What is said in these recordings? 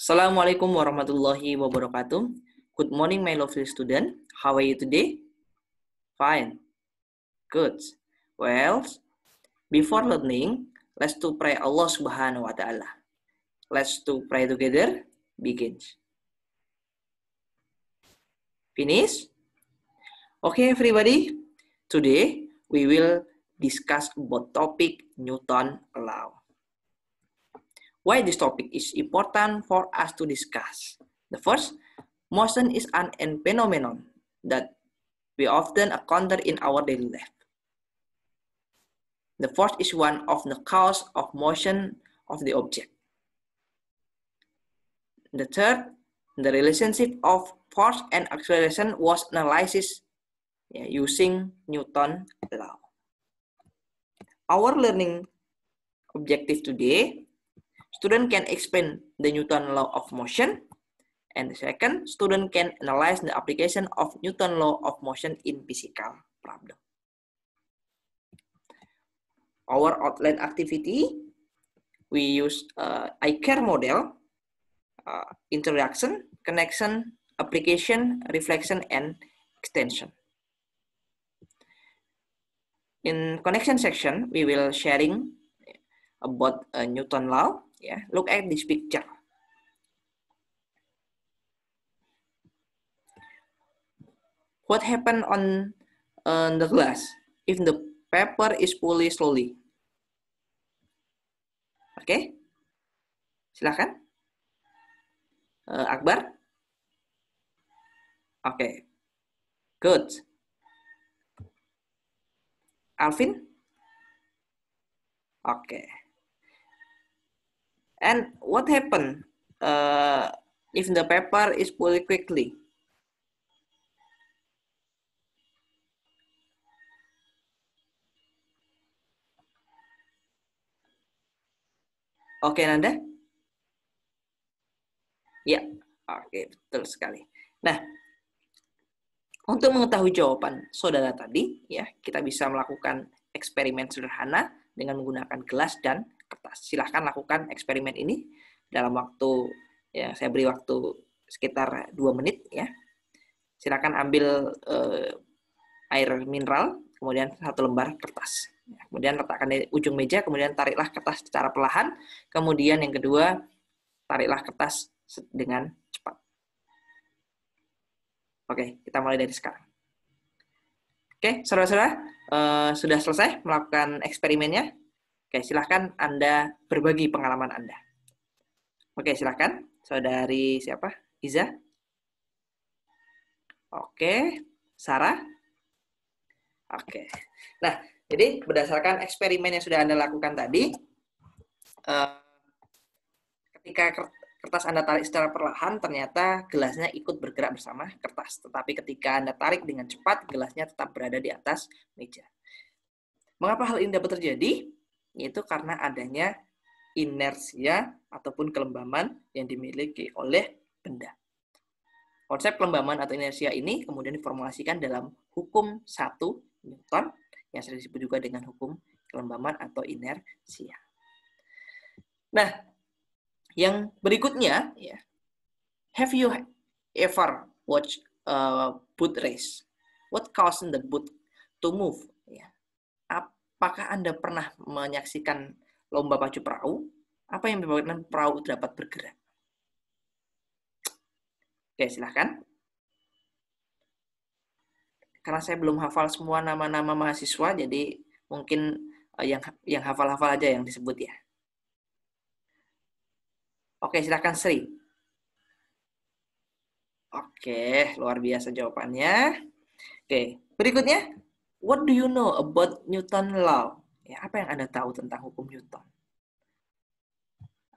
Assalamualaikum warahmatullahi wabarakatuh. Good morning, my lovely student. How are you today? Fine. Good. Well, before learning, let's to pray Allah Subhanahu wa Ta'ala. Let's to pray together. Begins. Finish? Okay, everybody. Today, we will discuss about topic Newton law. Why this topic is important for us to discuss? The first, motion is an phenomenon that we often encounter in our daily life. The force is one of the cause of motion of the object. The third, the relationship of force and acceleration was analyzed using Newton law. Our learning objective today, student can explain the Newton law of motion, and the second, student can analyze the application of Newton law of motion in physical problem. Our outline activity, we use ICARE model, introduction, connection, application, reflection, and extension. In connection section, we will sharing about Newton law. Look at this picture. What happened on the glass if the paper is pulled slowly? Oke, silakan. Akbar. Oke, good. Alvin. Oke. And what happened if the paper is pulled quickly? Oke, Nanda? Ya, oke, betul sekali. Nah, untuk mengetahui jawaban saudara tadi, kita bisa melakukan eksperimen sederhana dengan menggunakan gelas dan kertas. Silahkan lakukan eksperimen ini dalam waktu, saya beri waktu sekitar 2 menit. Silahkan ambil air mineral, kemudian 1 lembar kertas. Kemudian letakkan di ujung meja, kemudian tariklah kertas secara perlahan. Kemudian yang kedua, tariklah kertas dengan cepat. Oke, kita mulai dari sekarang. Oke, saudara-saudara, sudah selesai melakukan eksperimennya? Oke, silahkan Anda berbagi pengalaman Anda. Oke, silahkan. Saudari siapa? Iza? Oke, Sarah? Oke. Nah, jadi berdasarkan eksperimen yang sudah Anda lakukan tadi, ketika kertas Anda tarik secara perlahan, ternyata gelasnya ikut bergerak bersama kertas. Tetapi ketika Anda tarik dengan cepat, gelasnya tetap berada di atas meja. Mengapa hal ini dapat terjadi? Yaitu karena adanya inersia ataupun kelembaman yang dimiliki oleh benda. Konsep kelembaman atau inersia ini kemudian diformulasikan dalam hukum 1 Newton, yang sering disebut juga dengan hukum kelembaman atau inersia. Nah, yang berikutnya, have you ever watched a boat race? What causes the boat to move? Apakah Anda pernah menyaksikan lomba pacu perahu? Apa yang menyebabkan perahu dapat bergerak? Oke, silahkan. Karena saya belum hafal semua nama-nama mahasiswa, jadi mungkin yang hafal-hafal aja yang disebut ya. Oke, silahkan Sri. Oke, luar biasa jawabannya. Oke, berikutnya. What do you know about Newton law? Apa yang Anda tahu tentang hukum Newton?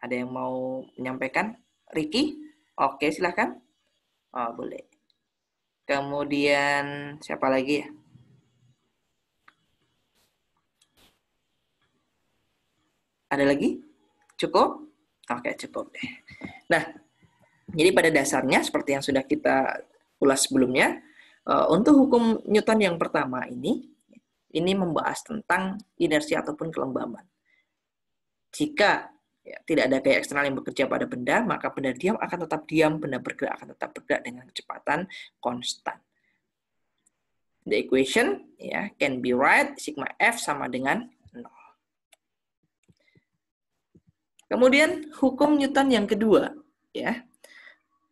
Ada yang mau menyampaikan? Ricky? Oke, silahkan. Oh, boleh. Kemudian siapa lagi ya? Ada lagi? Cukup? Oke, cukup deh. Nah, jadi pada dasarnya seperti yang sudah kita ulas sebelumnya, untuk hukum Newton yang pertama ini membahas tentang inersia ataupun kelembaban. Jika Ya, tidak ada gaya eksternal yang bekerja pada benda, maka benda diam akan tetap diam, benda bergerak akan tetap bergerak dengan kecepatan konstan. The equation ya can be right, sigma F sama dengan 0. Kemudian hukum Newton yang kedua, ya.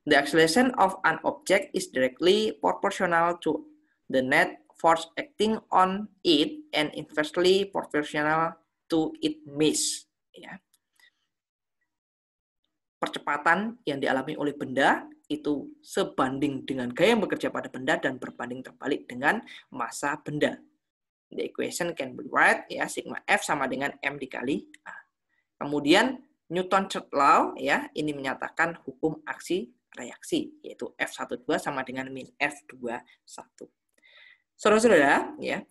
The acceleration of an object is directly proportional to the net force acting on it and inversely proportional to its mass. Ya. Percepatan yang dialami oleh benda itu sebanding dengan gaya yang bekerja pada benda dan berbanding terbalik dengan massa benda. The equation can be right, ya, sigma F sama dengan M dikali A. Kemudian Newton third law, ya, ini menyatakan hukum aksi reaksi, yaitu F12 sama dengan min F21. Saudara-saudara, ya,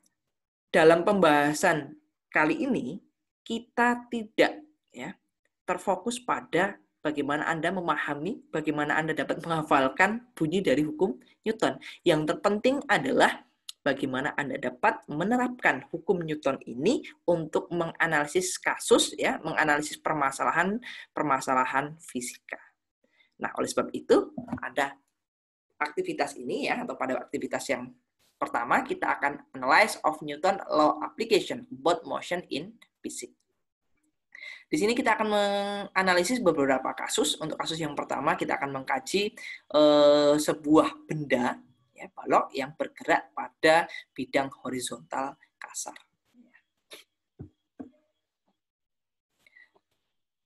dalam pembahasan kali ini kita tidak, ya, terfokus pada bagaimana Anda memahami, bagaimana Anda dapat menghafalkan bunyi dari hukum Newton. Yang terpenting adalah bagaimana Anda dapat menerapkan hukum Newton ini untuk menganalisis kasus, ya, menganalisis permasalahan fisika. Nah, oleh sebab itu ada aktivitas ini, ya, atau pada aktivitas yang pertama kita akan analyze of Newton law application both motion in physics. Di sini kita akan menganalisis beberapa kasus. Untuk kasus yang pertama kita akan mengkaji sebuah benda, ya, balok yang bergerak pada bidang horizontal kasar.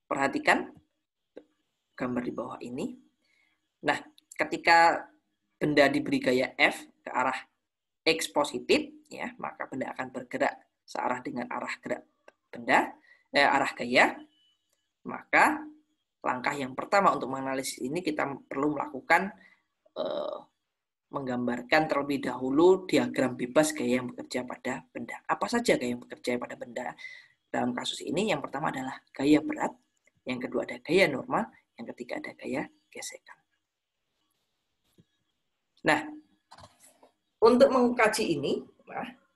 Perhatikan gambar di bawah ini. Nah, ketika benda diberi gaya F ke arah X positif, ya, maka benda akan bergerak searah dengan arah gerak benda, arah gaya. Maka langkah yang pertama untuk menganalisis ini kita perlu melakukan menggambarkan terlebih dahulu diagram bebas gaya yang bekerja pada benda. Apa saja gaya yang bekerja pada benda? Dalam kasus ini yang pertama adalah gaya berat, yang kedua ada gaya normal, yang ketiga ada gaya gesekan. Nah, untuk mengkaji ini,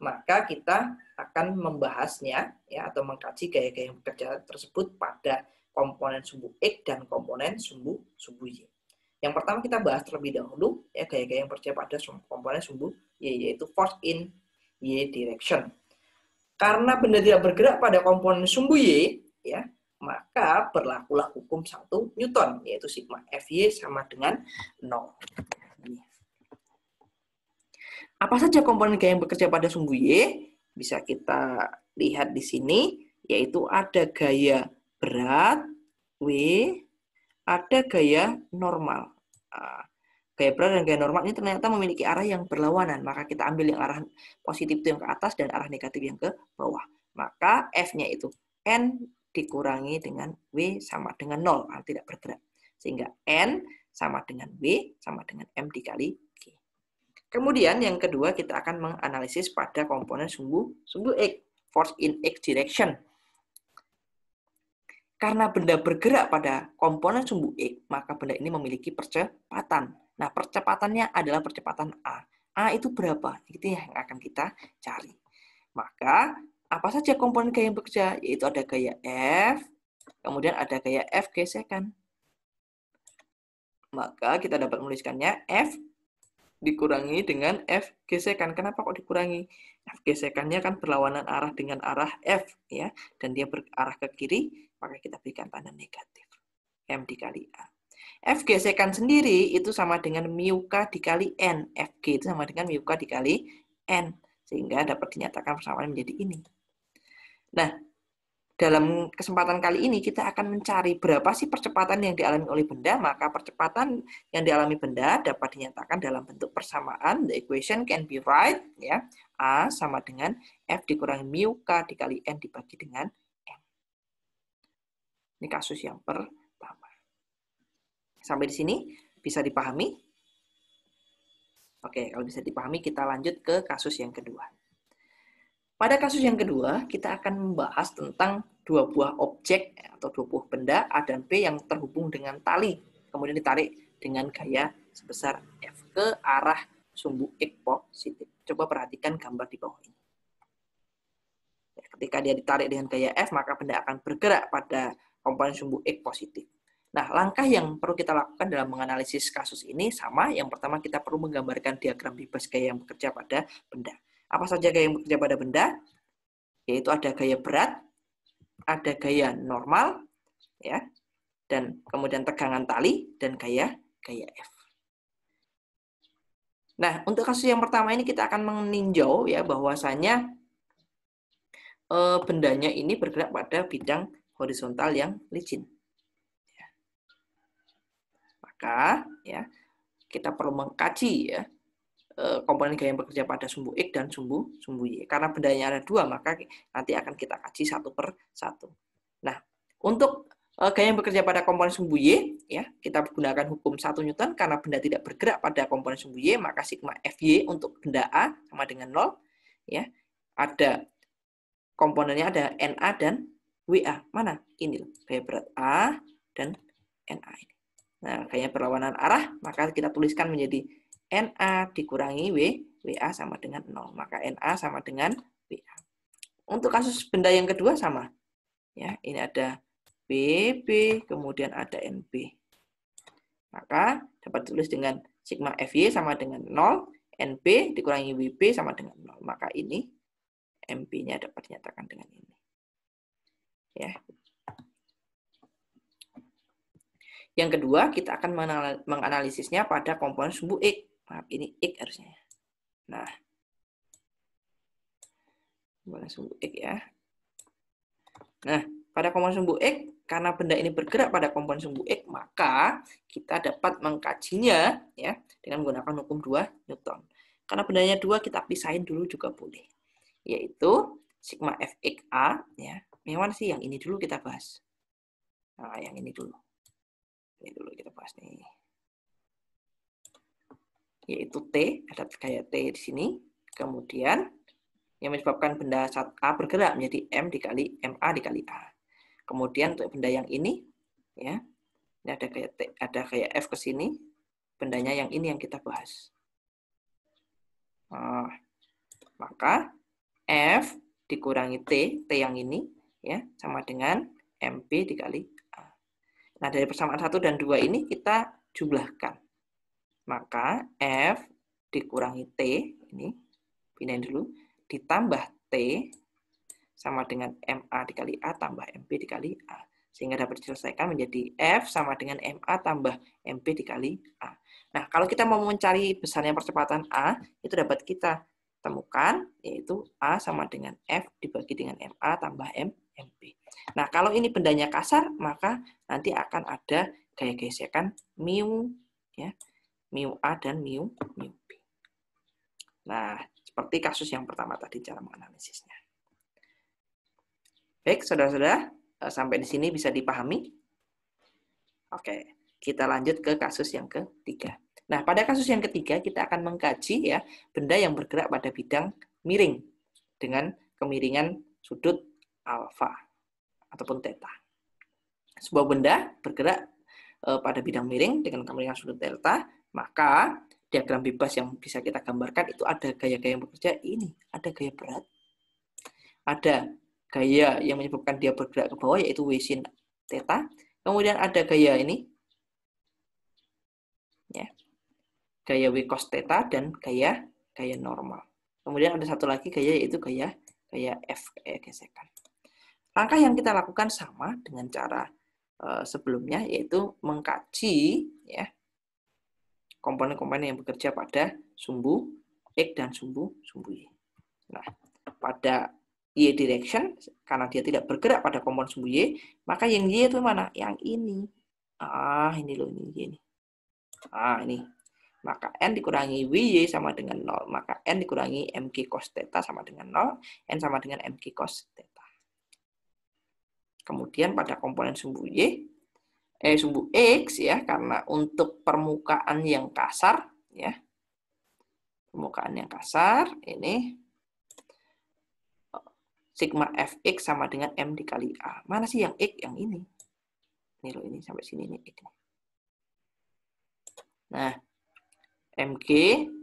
maka kita akan membahasnya, ya, atau mengkaji gaya-gaya yang bekerja tersebut pada komponen sumbu X dan komponen sumbu Y. Yang pertama kita bahas terlebih dahulu, ya, gaya-gaya yang bekerja pada komponen sumbu Y, yaitu force in Y direction. Karena benda tidak bergerak pada komponen sumbu Y, ya, maka berlakulah hukum 1 Newton, yaitu sigma Fy sama dengan 0. Apa saja komponen gaya yang bekerja pada sumbu Y? Bisa kita lihat di sini, yaitu ada gaya berat, W, ada gaya normal. Gaya berat dan gaya normal ini ternyata memiliki arah yang berlawanan. Maka kita ambil yang arah positif itu yang ke atas dan arah negatif yang ke bawah. Maka F-nya itu N dikurangi dengan W sama dengan 0, tidak bergerak. Sehingga N sama dengan W sama dengan M dikali G. Kemudian yang kedua kita akan menganalisis pada komponen sumbu X, force in X direction. Karena benda bergerak pada komponen sumbu X, maka benda ini memiliki percepatan. Nah, percepatannya adalah percepatan A. A itu berapa? Itu yang akan kita cari. Maka, apa saja komponen gaya yang bekerja? Yaitu ada gaya F, kemudian ada gaya F gesekan. Maka, kita dapat menuliskannya F dikurangi dengan F gesekan. Kenapa kok dikurangi? F gesekannya kan berlawanan arah dengan arah F, ya, dan dia berarah ke kiri, maka kita berikan tanda negatif. M dikali A. F gesekan sendiri itu sama dengan mu K dikali N. Fg itu sama dengan mu K dikali N. Sehingga dapat dinyatakan persamaan menjadi ini. Nah, dalam kesempatan kali ini kita akan mencari berapa sih percepatan yang dialami oleh benda. Maka percepatan yang dialami benda dapat dinyatakan dalam bentuk persamaan. The equation can be right, ya. A sama dengan F dikurangi mu K dikali N dibagi dengan M. Ini kasus yang pertama. Sampai di sini bisa dipahami? Oke, kalau bisa dipahami kita lanjut ke kasus yang kedua. Pada kasus yang kedua, kita akan membahas tentang dua buah objek atau dua buah benda A dan B yang terhubung dengan tali, kemudian ditarik dengan gaya sebesar F ke arah sumbu X positif. Coba perhatikan gambar di bawah ini. Ketika dia ditarik dengan gaya F, maka benda akan bergerak pada komponen sumbu X positif. Nah, langkah yang perlu kita lakukan dalam menganalisis kasus ini sama. Yang pertama, kita perlu menggambarkan diagram bebas gaya yang bekerja pada benda. Apa saja gaya yang bekerja pada benda? Yaitu ada gaya berat, ada gaya normal, ya, dan kemudian tegangan tali, dan gaya F. Nah, untuk kasus yang pertama ini kita akan meninjau ya bahwasanya bendanya ini bergerak pada bidang horizontal yang licin. Maka ya kita perlu mengkaji ya komponen gaya yang bekerja pada sumbu X dan sumbu Y. Karena bendanya ada dua, maka nanti akan kita kaji satu per satu. Nah, untuk gaya yang bekerja pada komponen sumbu Y, ya kita gunakan hukum 1 Newton karena benda tidak bergerak pada komponen sumbu Y, maka sigma Fy untuk benda A sama dengan 0. Ya, ada komponennya ada Na dan Wa. Mana? Ini gaya berat A dan Na ini. Nah, gaya berlawanan arah, maka kita tuliskan menjadi Na dikurangi Wa sama dengan 0. Maka Na sama dengan Wa. Untuk kasus benda yang kedua sama. Ya, ini ada BB, kemudian ada NB. Maka dapat ditulis dengan sigma Fy sama dengan 0, NB dikurangi WB sama dengan 0. Maka ini MP-nya dapat dinyatakan dengan ini. Ya. Yang kedua, kita akan menganalisisnya pada komponen sumbu X. Maaf, ini X harusnya. Nah, komponen sumbu X ya. Nah, pada komponen sumbu X, karena benda ini bergerak pada komponen sumbu X, maka kita dapat mengkajinya ya dengan menggunakan hukum 2 Newton. Karena bendanya 2, kita pisahin dulu juga boleh. Yaitu sigma Fxa ya. Yang mana sih? Yang ini dulu kita bahas. Nah, yang ini dulu. Ini dulu kita bahas nih. Yaitu T, ada gaya T di sini. Kemudian yang menyebabkan benda A bergerak menjadi M dikali MA dikali A. Kemudian untuk benda yang ini, ya, ini ada gaya T, ada gaya F ke sini. Bendanya yang ini yang kita bahas. Nah, maka F dikurangi T yang ini, ya, sama dengan MP dikali A. Nah, dari persamaan 1 dan 2 ini kita jumlahkan. Maka F dikurangi T, ini, pindahin dulu, ditambah T, sama dengan MA dikali A tambah MP dikali A. Sehingga dapat diselesaikan menjadi F sama dengan MA tambah MP dikali A. Nah, kalau kita mau mencari besarnya percepatan A, itu dapat kita temukan, yaitu A sama dengan F dibagi dengan MA tambah MP. Nah, kalau ini bendanya kasar, maka nanti akan ada gaya gesekan mu, ya, mu A dan mu B. Nah, seperti kasus yang pertama tadi cara menganalisisnya. Baik, saudara-saudara, sampai di sini bisa dipahami? Oke, kita lanjut ke kasus yang ketiga. Nah, pada kasus yang ketiga kita akan mengkaji ya benda yang bergerak pada bidang miring dengan kemiringan sudut alfa ataupun theta. Sebuah benda bergerak pada bidang miring dengan kemiringan sudut delta, maka diagram bebas yang bisa kita gambarkan itu ada gaya-gaya yang bekerja ini, ada gaya berat, ada gaya yang menyebabkan dia bergerak ke bawah yaitu W sin theta, kemudian ada gaya ini, ya, gaya W cos theta dan gaya normal. Kemudian ada satu lagi gaya yaitu gaya F, gaya gesekan. Langkah yang kita lakukan sama dengan cara sebelumnya yaitu mengkaji ya komponen-komponen yang bekerja pada sumbu X dan sumbu Y. Nah, pada Y direction, karena dia tidak bergerak pada komponen sumbu Y, maka yang Y itu mana? Yang ini. Ini loh, ini. Ini. Maka N dikurangi WY sama dengan 0. Maka N dikurangi MG cos theta sama dengan 0. N sama dengan MG cos theta. Kemudian pada komponen sumbu sumbu X ya, karena untuk permukaan yang kasar ya. Permukaan yang kasar ini sigma Fx sama dengan M dikali A. Mana sih yang X? Yang ini. Ini loh, ini sampai sini nih X. Nah, MG,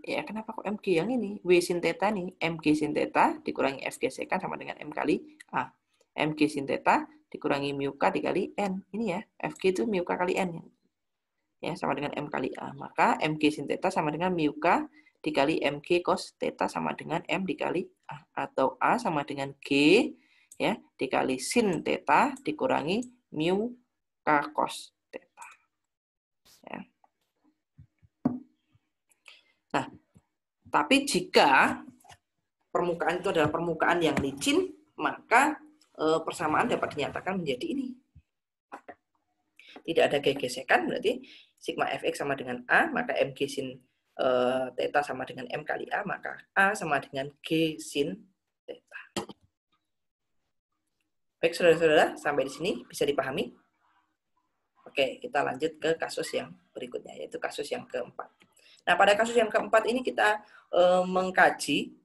ya kenapa kok MG yang ini? W sin theta nih, MG sin theta dikurangi F gesekan sama dengan M kali A. MG sin theta dikurangi mu K dikali N. Ini ya, Fg itu mu K kali N. Ya, sama dengan M kali A. Maka Mg sin theta sama dengan mu K dikali Mg cos theta sama dengan M dikali A. Atau A sama dengan G ya dikali sin theta dikurangi mu K cos theta. Ya. Nah, tapi jika permukaan itu adalah permukaan yang licin, maka persamaan dapat dinyatakan menjadi ini. Tidak ada gesekan, berarti sigma fx sama dengan A, maka mg sin theta sama dengan M kali A, maka A sama dengan G sin theta. Baik, saudara-saudara, sampai di sini bisa dipahami? Oke, kita lanjut ke kasus yang berikutnya, yaitu kasus yang keempat. Nah, pada kasus yang keempat ini kita mengkaji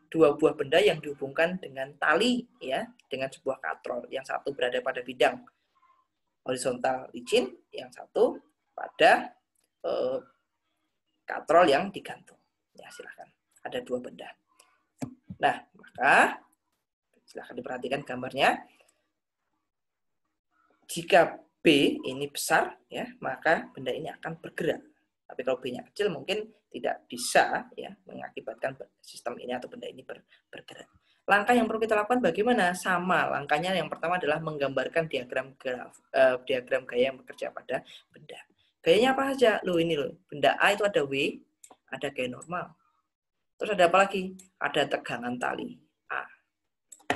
dua buah benda yang dihubungkan dengan tali, ya, dengan sebuah katrol. Yang satu berada pada bidang horizontal licin, yang satu pada katrol yang digantung. Ya, silahkan. Ada dua benda. Nah, maka silahkan diperhatikan gambarnya. Jika B ini besar, ya, maka benda ini akan bergerak. Tapi kalau B-nya kecil mungkin tidak bisa ya mengakibatkan sistem ini atau benda ini bergerak. Langkah yang perlu kita lakukan bagaimana? Sama, langkahnya yang pertama adalah menggambarkan diagram gaya yang bekerja pada benda. Gayanya apa saja? Loh ini loh, benda A itu ada W, ada gaya normal. Terus ada apa lagi? Ada tegangan tali A.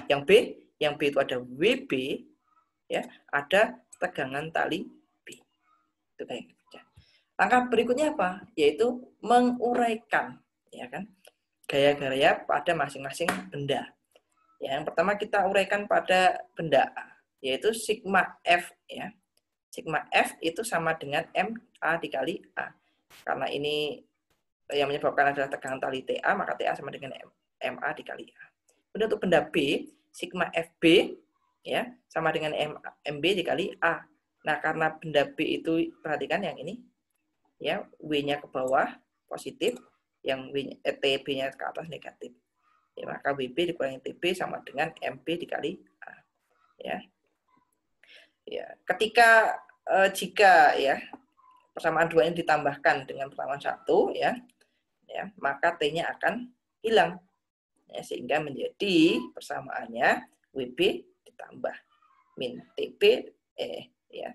Yang B itu ada WB, ya, ada tegangan tali B. Itu gaya kerja. Langkah berikutnya apa? Yaitu menguraikan, ya kan, gaya-gaya pada masing-masing benda. Ya, yang pertama kita uraikan pada benda A, yaitu sigma F, ya. Sigma F itu sama dengan MA dikali A. Karena ini yang menyebabkan adalah tegangan tali TA, maka TA sama dengan MA dikali A. Kemudian untuk benda B, sigma FB ya sama dengan MB dikali A. Nah, karena benda B itu perhatikan yang ini ya, W-nya ke bawah positif, yang TB-nya ke atas negatif. Ya, maka WB dikurangi TB sama dengan MB dikali A. Ya. Ya, ketika jika ya persamaan dua ini ditambahkan dengan persamaan satu ya, maka T-nya akan hilang. Ya, sehingga menjadi persamaannya WB ditambah min TB ya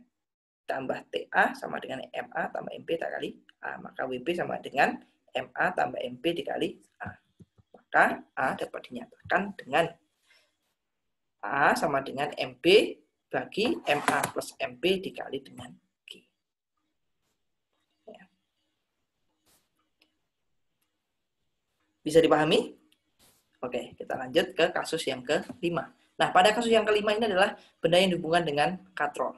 tambah TA sama dengan MA tambah MB dikali A. Maka WB sama dengan MA tambah MB dikali A. Maka A dapat dinyatakan dengan A sama dengan MB bagi MA plus MB dikali dengan G. Ya. Bisa dipahami? Oke, kita lanjut ke kasus yang kelima. Nah, pada kasus yang kelima ini adalah benda yang dihubungkan dengan katrol.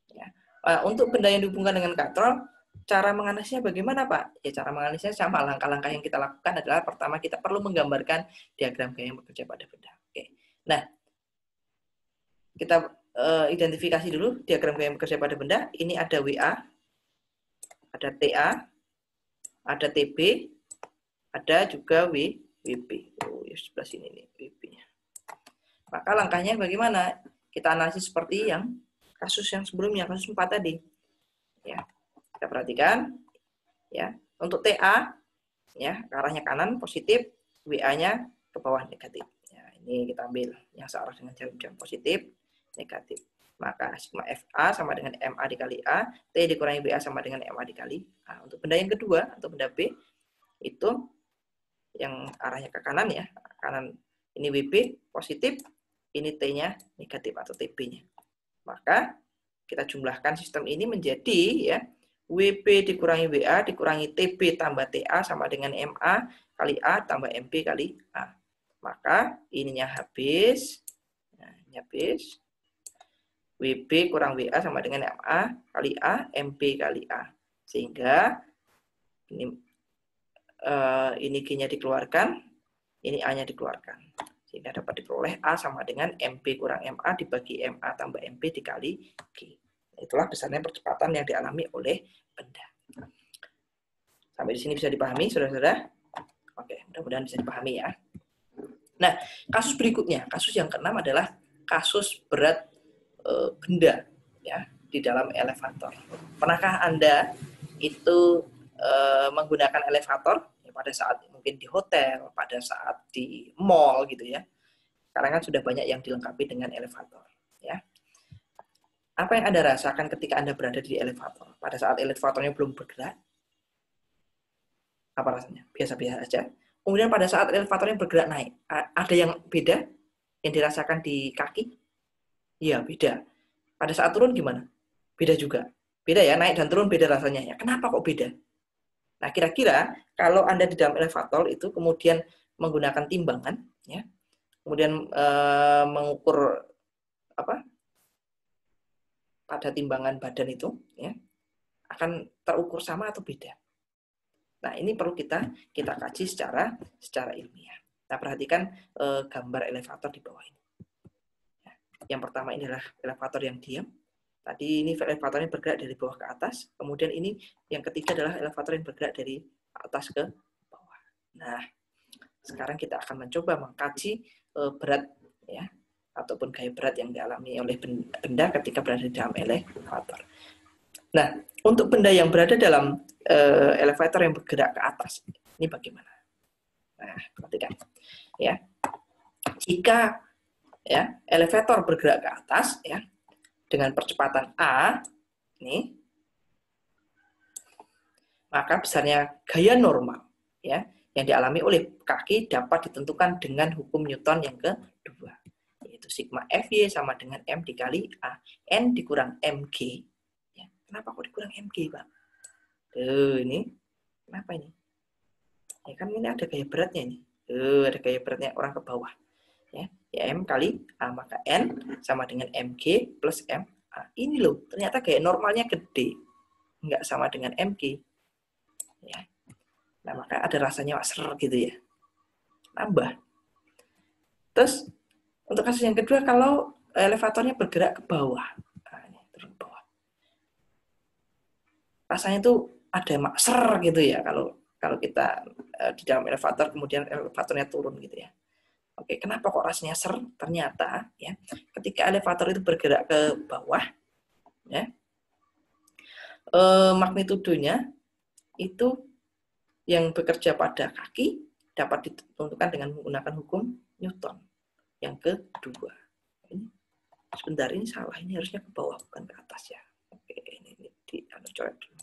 Ya. Untuk benda yang dihubungkan dengan katrol, cara menganalisisnya bagaimana, Pak? Ya, cara menganalisisnya sama. Langkah-langkah yang kita lakukan adalah pertama kita perlu menggambarkan diagram gaya yang bekerja pada benda. Oke. Nah, kita identifikasi dulu diagram gaya yang bekerja pada benda. Ini ada WA, ada TA, ada TB, ada juga WB. Oh, ya sebelah sini nih WB-nya. Maka langkahnya bagaimana? Kita analisis seperti yang kasus yang sebelumnya, kasus 4 tadi. Ya. Kita perhatikan ya. Untuk TA ya, ke arahnya kanan positif, WA-nya ke bawah negatif. Ya, ini kita ambil yang searah dengan jarum-jarum positif, negatif. Maka sigma FA sama dengan MA dikali A, T dikurangi BA sama dengan MA dikali A. Untuk benda yang kedua, untuk benda B, itu yang arahnya ke kanan ya, kanan ini WB positif, ini T-nya negatif atau TB-nya. Maka kita jumlahkan sistem ini menjadi ya WB dikurangi WA dikurangi TB tambah TA sama dengan MA kali A tambah MB kali A. Maka ininya habis. Nah, ini habis. WB kurang WA sama dengan MA kali A, MB kali A. Sehingga ini G-nya dikeluarkan, ini A-nya dikeluarkan. Sehingga dapat diperoleh A sama dengan MB kurang MA dibagi MA tambah MB dikali G. Itulah besarnya percepatan yang dialami oleh benda. Sampai di sini bisa dipahami, saudara-saudara? Oke, mudah-mudahan bisa dipahami ya. Nah, kasus berikutnya, kasus yang keenam adalah kasus berat benda ya di dalam elevator. Pernahkah Anda itu menggunakan elevator ya, pada saat mungkin di hotel, pada saat di mall gitu ya? Sekarang kan sudah banyak yang dilengkapi dengan elevator ya. Apa yang Anda rasakan ketika Anda berada di elevator? Pada saat elevatornya belum bergerak, apa rasanya? Biasa-biasa aja. Kemudian pada saat elevatornya bergerak naik, ada yang beda yang dirasakan di kaki? Iya, beda. Pada saat turun gimana? Beda juga. Beda ya, naik dan turun beda rasanya ya. Kenapa kok beda? Nah, kira-kira kalau Anda di dalam elevator itu kemudian menggunakan timbangan, ya, kemudian mengukur apa pada timbangan badan itu, ya, akan terukur sama atau beda. Nah, ini perlu kita kaji secara ilmiah. Nah, perhatikan gambar elevator di bawah ini. Yang pertama ini adalah elevator yang diam. Tadi ini elevatornya bergerak dari bawah ke atas. Kemudian ini yang ketiga adalah elevator yang bergerak dari atas ke bawah. Nah, sekarang kita akan mencoba mengkaji berat ya ataupun gaya berat yang dialami oleh benda ketika berada di dalam elevator. Nah, untuk benda yang berada dalam elevator yang bergerak ke atas, ini bagaimana? Nah, perhatikan ya. Jika ya elevator bergerak ke atas ya dengan percepatan A ini, maka besarnya gaya normal ya yang dialami oleh kaki dapat ditentukan dengan hukum Newton yang kedua, yaitu sigma Fy sama dengan M dikali A. N dikurang mg. Ya, kenapa kok dikurang mg, Pak? Ini kenapa ini? Ya kan ini ada gaya beratnya ini. Ada gaya beratnya orang ke bawah. Ya M kali A, maka N sama dengan mg plus M. Ini loh, ternyata gaya normalnya gede, nggak sama dengan mg. Ya. Nah, maka ada rasanya ser gitu ya. Nambah. Terus, untuk kasus yang kedua, kalau elevatornya bergerak ke bawah. Nah, ini turun ke bawah. Rasanya tuh ada ser gitu ya, kalau kita di dalam elevator, kemudian elevatornya turun gitu ya. Oke, kenapa kok rasanya ser? Ternyata, ya, ketika elevator itu bergerak ke bawah, ya, magnitudenya itu yang bekerja pada kaki dapat ditentukan dengan menggunakan hukum Newton yang kedua. Ini sebentar, ini salah, ini harusnya ke bawah bukan ke atas ya. Oke, ini coret dulu.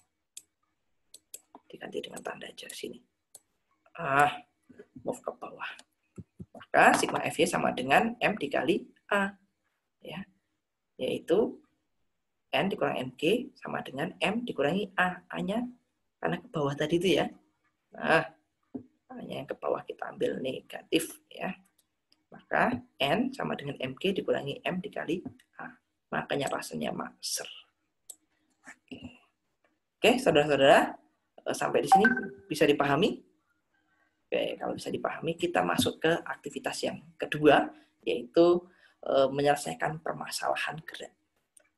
Diganti dengan tanda aja sini. Move ke bawah. Maka sigma Fy sama dengan M dikali A. Ya. Yaitu N dikurang mg sama dengan M dikurangi A. A-nya karena ke bawah tadi itu ya. Nah, A-nya yang ke bawah kita ambil negatif ya. Maka N sama dengan mg dikurangi M dikali A. Makanya rasanya ser. Oke, saudara-saudara, sampai di sini bisa dipahami? Oke, kalau bisa dipahami, kita masuk ke aktivitas yang kedua, yaitu menyelesaikan permasalahan gerak.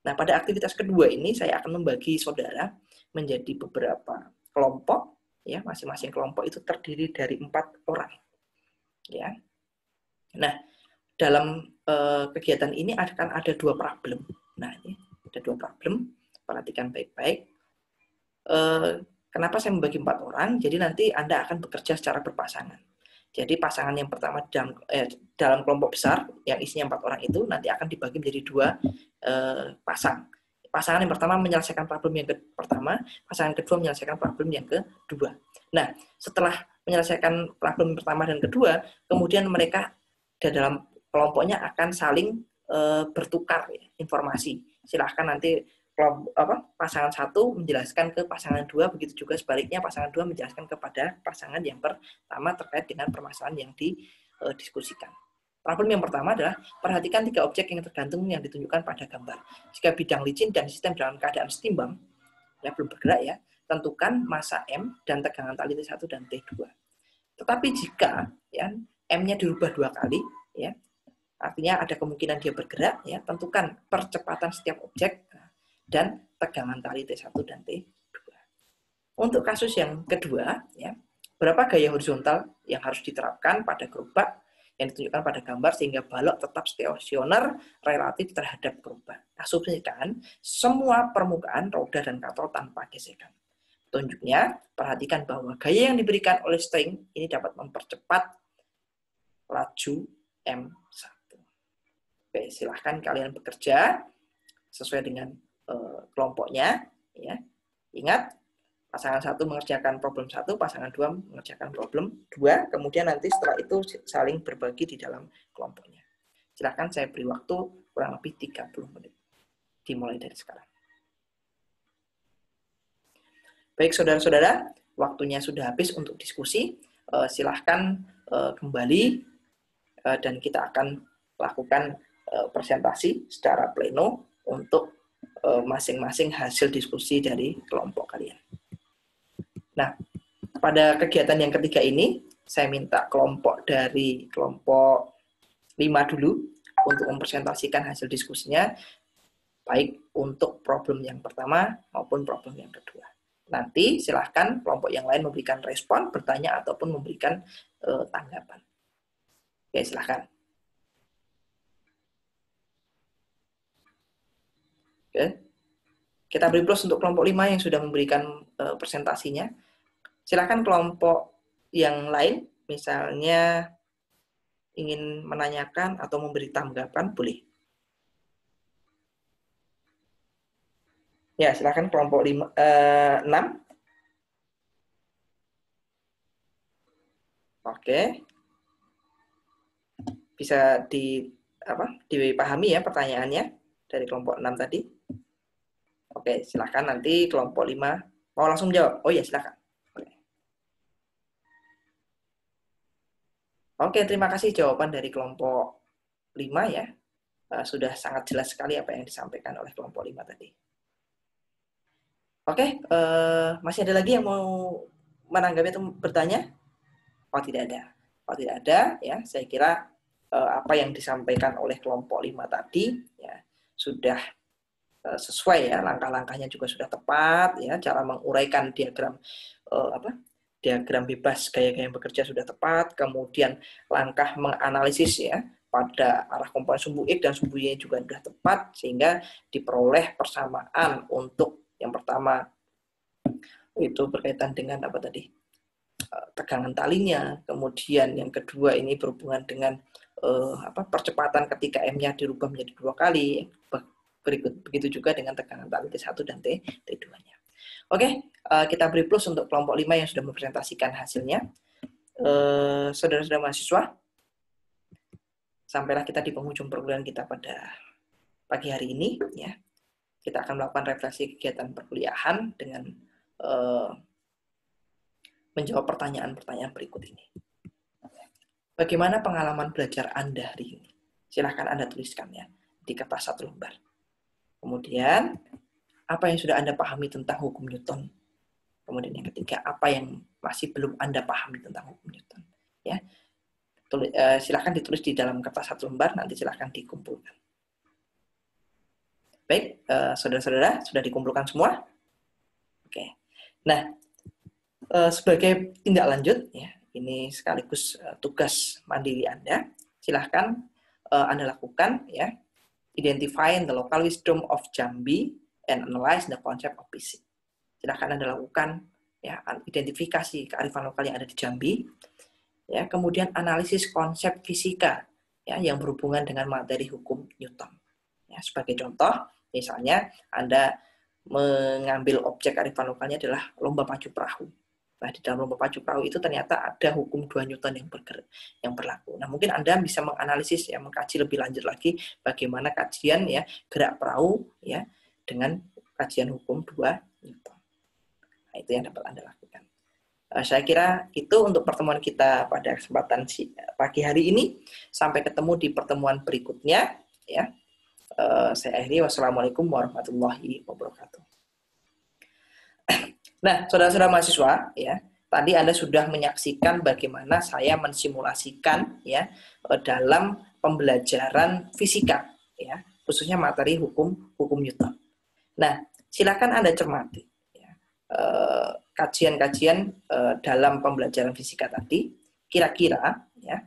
Nah, pada aktivitas kedua ini saya akan membagi saudara menjadi beberapa kelompok, ya, masing-masing kelompok itu terdiri dari 4 orang, ya. Nah, dalam kegiatan ini akan ada 2 problem. Nah, ini ada 2 problem, perhatikan baik-baik. Kenapa saya membagi 4 orang? Jadi nanti Anda akan bekerja secara berpasangan. Jadi pasangan yang pertama dalam kelompok besar yang isinya 4 orang itu nanti akan dibagi menjadi 2 pasang. Pasangan yang pertama menyelesaikan problem yang pertama, pasangan kedua menyelesaikan problem yang kedua. Nah, setelah menyelesaikan problem pertama dan kedua, kemudian mereka dalam kelompoknya akan saling bertukar informasi. Silahkan nanti pasangan 1 menjelaskan ke pasangan 2, begitu juga sebaliknya pasangan 2 menjelaskan kepada pasangan yang pertama terkait dengan permasalahan yang didiskusikan. Problem yang pertama adalah perhatikan 3 objek yang tergantung yang ditunjukkan pada gambar. Jika bidang licin dan sistem dalam keadaan setimbang, ya belum bergerak ya, tentukan massa M dan tegangan tali T1 dan T2. Tetapi jika ya M-nya dirubah 2 kali, ya, artinya ada kemungkinan dia bergerak, ya, tentukan percepatan setiap objek dan tegangan tali T1 dan T2. Untuk kasus yang kedua, ya, berapa gaya horizontal yang harus diterapkan pada gerobak yang ditunjukkan pada gambar sehingga balok tetap stasioner relatif terhadap perubahan. Asumsikan semua permukaan roda dan katrol tanpa gesekan. Tunjuknya, perhatikan bahwa gaya yang diberikan oleh string ini dapat mempercepat laju M1. Oke, silahkan kalian bekerja sesuai dengan kelompoknya. Ya. Ingat, pasangan 1 mengerjakan problem 1, pasangan 2 mengerjakan problem 2, kemudian nanti setelah itu saling berbagi di dalam kelompoknya. Silakan saya beri waktu kurang lebih 30 menit. Dimulai dari sekarang. Baik saudara-saudara, waktunya sudah habis untuk diskusi. Silahkan kembali dan kita akan lakukan presentasi secara pleno untuk masing-masing hasil diskusi dari kelompok kalian. Nah, pada kegiatan yang ketiga ini, saya minta kelompok dari kelompok 5 dulu untuk mempresentasikan hasil diskusinya, baik untuk problem yang pertama maupun problem yang kedua. Nanti silahkan kelompok yang lain memberikan respon, bertanya, ataupun memberikan tanggapan. Oke, silahkan. Oke. Kita beri plus untuk kelompok 5 yang sudah memberikan presentasinya. Silakan kelompok yang lain, misalnya ingin menanyakan atau memberi tanggapan, boleh. Ya, silakan kelompok 6. Oke. Bisa dipahami ya pertanyaannya dari kelompok 6 tadi. Oke, silakan nanti kelompok 5 mau langsung jawab. Oh ya, silakan. Oke, terima kasih jawaban dari kelompok 5 ya. Sudah sangat jelas sekali apa yang disampaikan oleh kelompok 5 tadi. Oke, masih ada lagi yang mau menanggapi atau bertanya? Oh, tidak ada. Oh, tidak ada, ya. Saya kira apa yang disampaikan oleh kelompok 5 tadi ya sudah sesuai ya, langkah-langkahnya juga sudah tepat ya, cara menguraikan diagram diagram bebas gaya-gaya bekerja sudah tepat, kemudian langkah menganalisis ya pada arah komponen sumbu X dan sumbu Y juga sudah tepat, sehingga diperoleh persamaan untuk yang pertama itu berkaitan dengan apa tadi, tegangan talinya, kemudian yang kedua ini berhubungan dengan percepatan ketika M-nya dirubah menjadi 2 kali, begitu juga dengan tegangan tali T1 dan T2-nya. Oke, kita beri plus untuk kelompok 5 yang sudah mempresentasikan hasilnya. Saudara-saudara mahasiswa, sampailah kita di penghujung perkuliahan kita pada pagi hari ini. Ya, kita akan melakukan refleksi kegiatan perkuliahan dengan menjawab pertanyaan-pertanyaan berikut ini. Bagaimana pengalaman belajar Anda hari ini? Silahkan Anda tuliskan ya di kertas 1 lembar. Kemudian, apa yang sudah Anda pahami tentang hukum Newton? Kemudian yang ketiga, apa yang masih belum Anda pahami tentang hukum Newton? Ya, silahkan ditulis di dalam kertas 1 lembar, nanti silahkan dikumpulkan. Baik, saudara-saudara, sudah dikumpulkan semua? Oke. Nah, sebagai tindak lanjut, ya, ini sekaligus tugas mandiri Anda, silahkan Anda lakukan, ya, identify the local wisdom of Jambi and analyze the concept of physics. Silahkan Anda lakukan ya identifikasi kearifan lokal yang ada di Jambi, ya, kemudian analisis konsep fisika ya yang berhubungan dengan materi hukum Newton. Ya, sebagai contoh, misalnya Anda mengambil objek kearifan lokalnya adalah lomba pacu perahu. Nah, di dalam lomba pacu perahu itu ternyata ada hukum 2 Newton yang berlaku. Nah, mungkin Anda bisa menganalisis ya, mengkaji lebih lanjut lagi bagaimana kajian ya gerak perahu ya dengan kajian hukum 2 Newton. Nah, itu yang dapat Anda lakukan. Saya kira itu untuk pertemuan kita pada kesempatan pagi hari ini. Sampai ketemu di pertemuan berikutnya ya. Saya akhiri, wassalamualaikum warahmatullahi wabarakatuh. Nah, saudara-saudara mahasiswa, ya, tadi Anda sudah menyaksikan bagaimana saya mensimulasikan ya dalam pembelajaran fisika, ya, khususnya materi hukum Newton. Nah, silakan Anda cermati ya, kajian-kajian dalam pembelajaran fisika tadi, kira-kira ya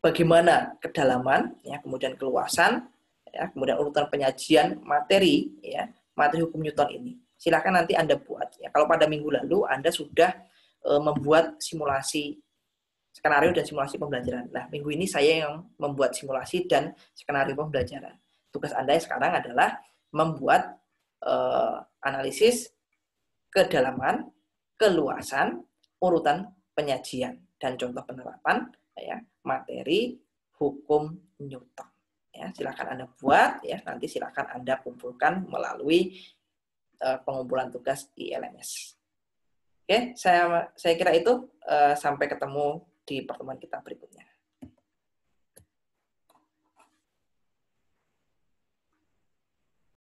bagaimana kedalaman, ya, kemudian keluasan, ya, kemudian urutan penyajian materi, ya, materi hukum Newton ini. Silakan nanti Anda buat. Ya. Kalau pada minggu lalu Anda sudah membuat simulasi skenario dan simulasi pembelajaran. Nah, minggu ini saya yang membuat simulasi dan skenario pembelajaran. Tugas Anda sekarang adalah membuat analisis kedalaman, keluasan, urutan penyajian, dan contoh penerapan, ya, materi hukum Newton. Ya, silakan Anda buat, ya, nanti silakan Anda kumpulkan melalui pengumpulan tugas di LMS. Oke, saya kira itu. Sampai ketemu di pertemuan kita berikutnya.